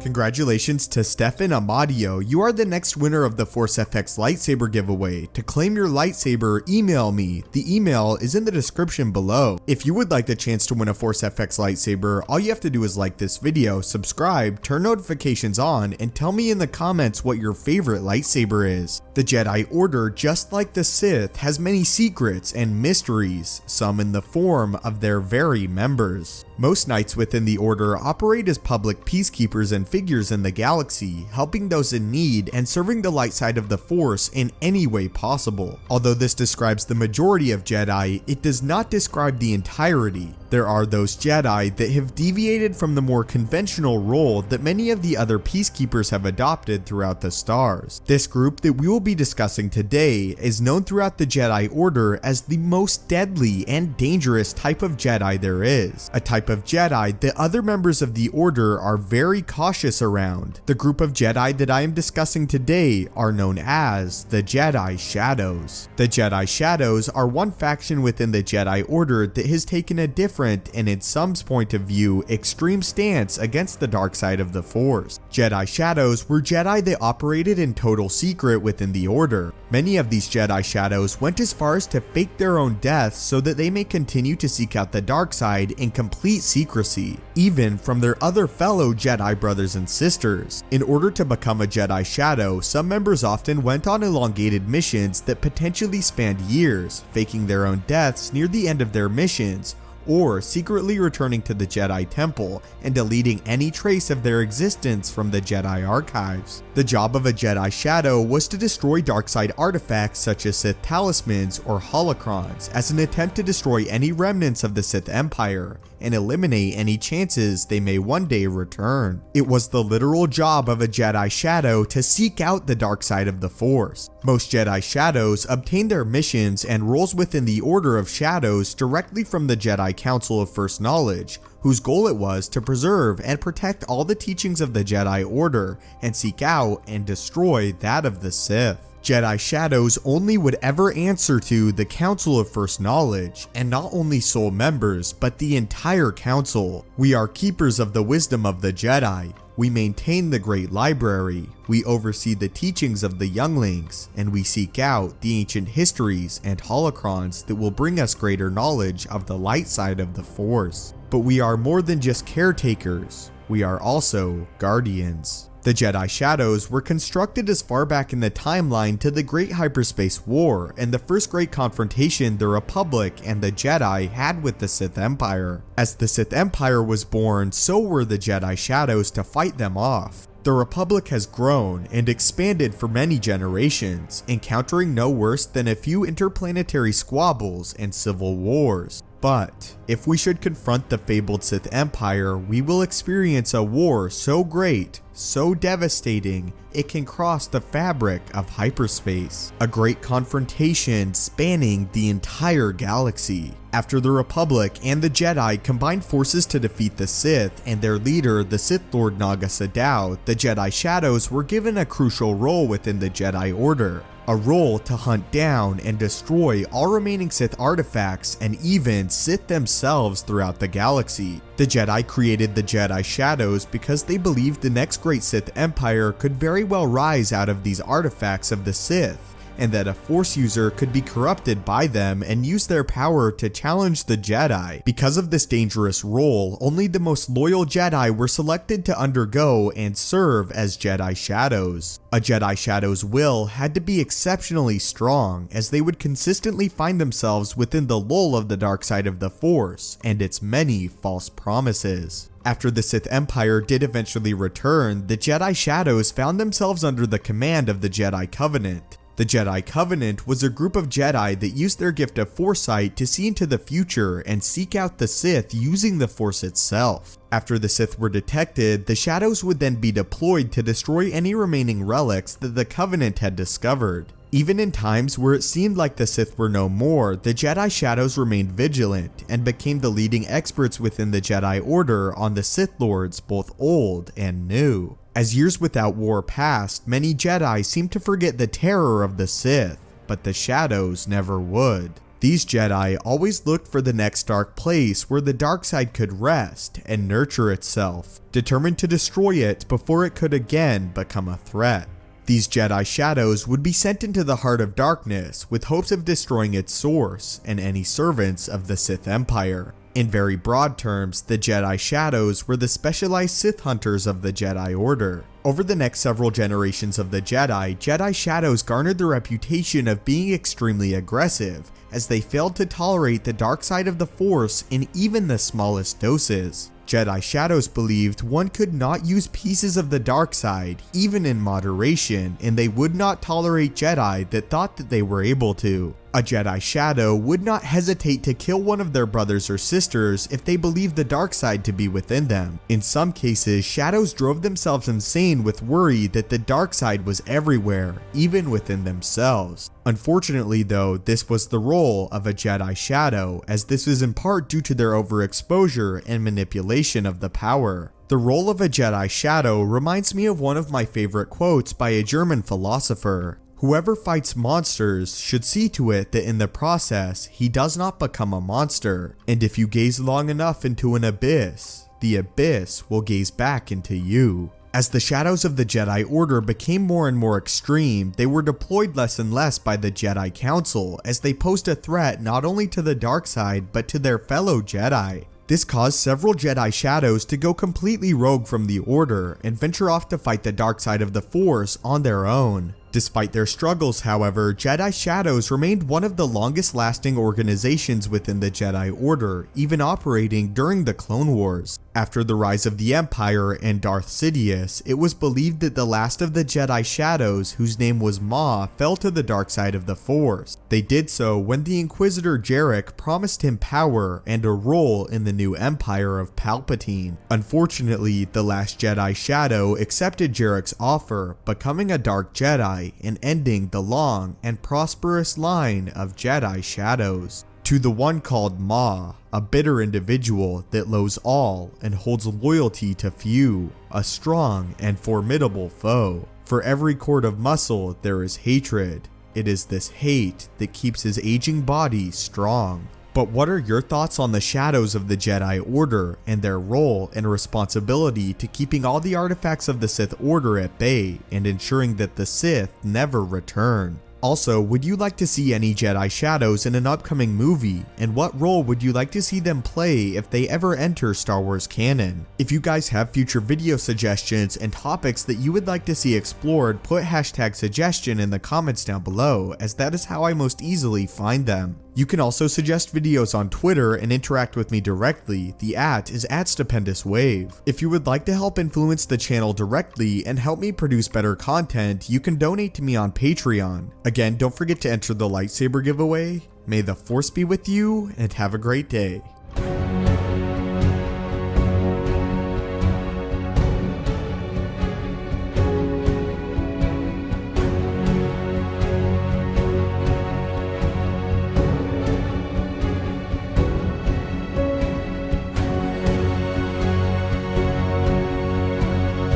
Congratulations to Stefan Amadio, you are the next winner of the Force FX lightsaber giveaway. To claim your lightsaber, email me. The email is in the description below. If you would like the chance to win a Force FX lightsaber, all you have to do is like this video, subscribe, turn notifications on, and tell me in the comments what your favorite lightsaber is. The Jedi Order, just like the Sith, has many secrets and mysteries, some in the form of their very members. Most knights within the Order operate as public peacekeepers and figures in the galaxy, helping those in need and serving the light side of the Force in any way possible. Although this describes the majority of Jedi, it does not describe the entirety. There are those Jedi that have deviated from the more conventional role that many of the other peacekeepers have adopted throughout the stars. This group that we will be discussing today is known throughout the Jedi Order as the most deadly and dangerous type of Jedi there is, a type of Jedi that other members of the Order are very cautious around. The group of Jedi that I am discussing today are known as the Jedi Shadows. The Jedi Shadows are one faction within the Jedi Order that has taken a different and in some's point of view, extreme stance against the dark side of the Force. Jedi Shadows were Jedi that operated in total secret within the Order. Many of these Jedi Shadows went as far as to fake their own deaths so that they may continue to seek out the dark side in complete secrecy, even from their other fellow Jedi brothers and sisters. In order to become a Jedi Shadow, some members often went on elongated missions that potentially spanned years, faking their own deaths near the end of their missions, or secretly returning to the Jedi Temple and deleting any trace of their existence from the Jedi archives. The job of a Jedi Shadow was to destroy darkside artifacts such as Sith talismans or holocrons as an attempt to destroy any remnants of the Sith Empire and eliminate any chances they may one day return. It was the literal job of a Jedi Shadow to seek out the dark side of the Force. Most Jedi Shadows obtain their missions and roles within the Order of Shadows directly from the Jedi Council of First Knowledge, whose goal it was to preserve and protect all the teachings of the Jedi Order and seek out and destroy that of the Sith. Jedi Shadows only would ever answer to the Council of First Knowledge, and not only sole members, but the entire council. We are keepers of the wisdom of the Jedi. We maintain the Great Library, we oversee the teachings of the younglings, and we seek out the ancient histories and holocrons that will bring us greater knowledge of the light side of the Force. But we are more than just caretakers, we are also guardians. The Jedi Shadows were constructed as far back in the timeline to the Great Hyperspace War and the first great confrontation the Republic and the Jedi had with the Sith Empire. As the Sith Empire was born, so were the Jedi Shadows to fight them off. The Republic has grown and expanded for many generations, encountering no worse than a few interplanetary squabbles and civil wars. But if we should confront the fabled Sith Empire, we will experience a war so great, so devastating, it can cross the fabric of hyperspace. A great confrontation spanning the entire galaxy. After the Republic and the Jedi combined forces to defeat the Sith and their leader, the Sith Lord Naga Sadow, the Jedi Shadows were given a crucial role within the Jedi Order. A role to hunt down and destroy all remaining Sith artifacts and even Sith themselves throughout the galaxy. The Jedi created the Jedi Shadows because they believed the next great Sith Empire could very well rise out of these artifacts of the Sith, and that a Force user could be corrupted by them and use their power to challenge the Jedi. Because of this dangerous role, only the most loyal Jedi were selected to undergo and serve as Jedi Shadows. A Jedi Shadow's will had to be exceptionally strong, as they would consistently find themselves within the lull of the dark side of the Force and its many false promises. After the Sith Empire did eventually return, the Jedi Shadows found themselves under the command of the Jedi Covenant. The Jedi Covenant was a group of Jedi that used their gift of foresight to see into the future and seek out the Sith using the Force itself. After the Sith were detected, the Shadows would then be deployed to destroy any remaining relics that the Covenant had discovered. Even in times where it seemed like the Sith were no more, the Jedi Shadows remained vigilant and became the leading experts within the Jedi Order on the Sith Lords, both old and new. As years without war passed, many Jedi seemed to forget the terror of the Sith, but the Shadows never would. These Jedi always looked for the next dark place where the dark side could rest and nurture itself, determined to destroy it before it could again become a threat. These Jedi shadows would be sent into the heart of darkness with hopes of destroying its source and any servants of the Sith Empire. In very broad terms, the Jedi Shadows were the specialized Sith hunters of the Jedi Order. Over the next several generations of the Jedi Shadows garnered the reputation of being extremely aggressive, as they failed to tolerate the dark side of the Force in even the smallest doses. Jedi Shadows believed one could not use pieces of the dark side, even in moderation, and they would not tolerate Jedi that thought that they were able to. A Jedi Shadow would not hesitate to kill one of their brothers or sisters if they believed the dark side to be within them. In some cases, Shadows drove themselves insane with worry that the dark side was everywhere, even within themselves. Unfortunately though, this was the role of a Jedi Shadow, as this is in part due to their overexposure and manipulation of the power. The role of a Jedi Shadow reminds me of one of my favorite quotes by a German philosopher. Whoever fights monsters should see to it that in the process he does not become a monster, and if you gaze long enough into an abyss, the abyss will gaze back into you. As the shadows of the Jedi Order became more and more extreme, they were deployed less and less by the Jedi Council as they posed a threat not only to the dark side but to their fellow Jedi. This caused several Jedi Shadows to go completely rogue from the Order and venture off to fight the dark side of the Force on their own. Despite their struggles, however, Jedi Shadows remained one of the longest lasting organizations within the Jedi Order, even operating during the Clone Wars. After the rise of the Empire and Darth Sidious, it was believed that the last of the Jedi Shadows, whose name was Ma, fell to the dark side of the Force. They did so when the Inquisitor Jarek promised him power and a role in the new Empire of Palpatine. Unfortunately, the last Jedi Shadow accepted Jarek's offer, becoming a Dark Jedi and ending the long and prosperous line of Jedi Shadows. To the one called Ma, a bitter individual that loathes all and holds loyalty to few, a strong and formidable foe. For every cord of muscle there is hatred. It is this hate that keeps his aging body strong. But what are your thoughts on the shadows of the Jedi Order and their role and responsibility to keeping all the artifacts of the Sith Order at bay and ensuring that the Sith never return? Also, would you like to see any Jedi Shadows in an upcoming movie, and what role would you like to see them play if they ever enter Star Wars canon? If you guys have future video suggestions and topics that you would like to see explored, put #suggestion in the comments down below, as that is how I most easily find them. You can also suggest videos on Twitter and interact with me directly. The @ is @stupendouswave. If you would like to help influence the channel directly and help me produce better content, you can donate to me on Patreon. Again, don't forget to enter the lightsaber giveaway. May the Force be with you, and have a great day.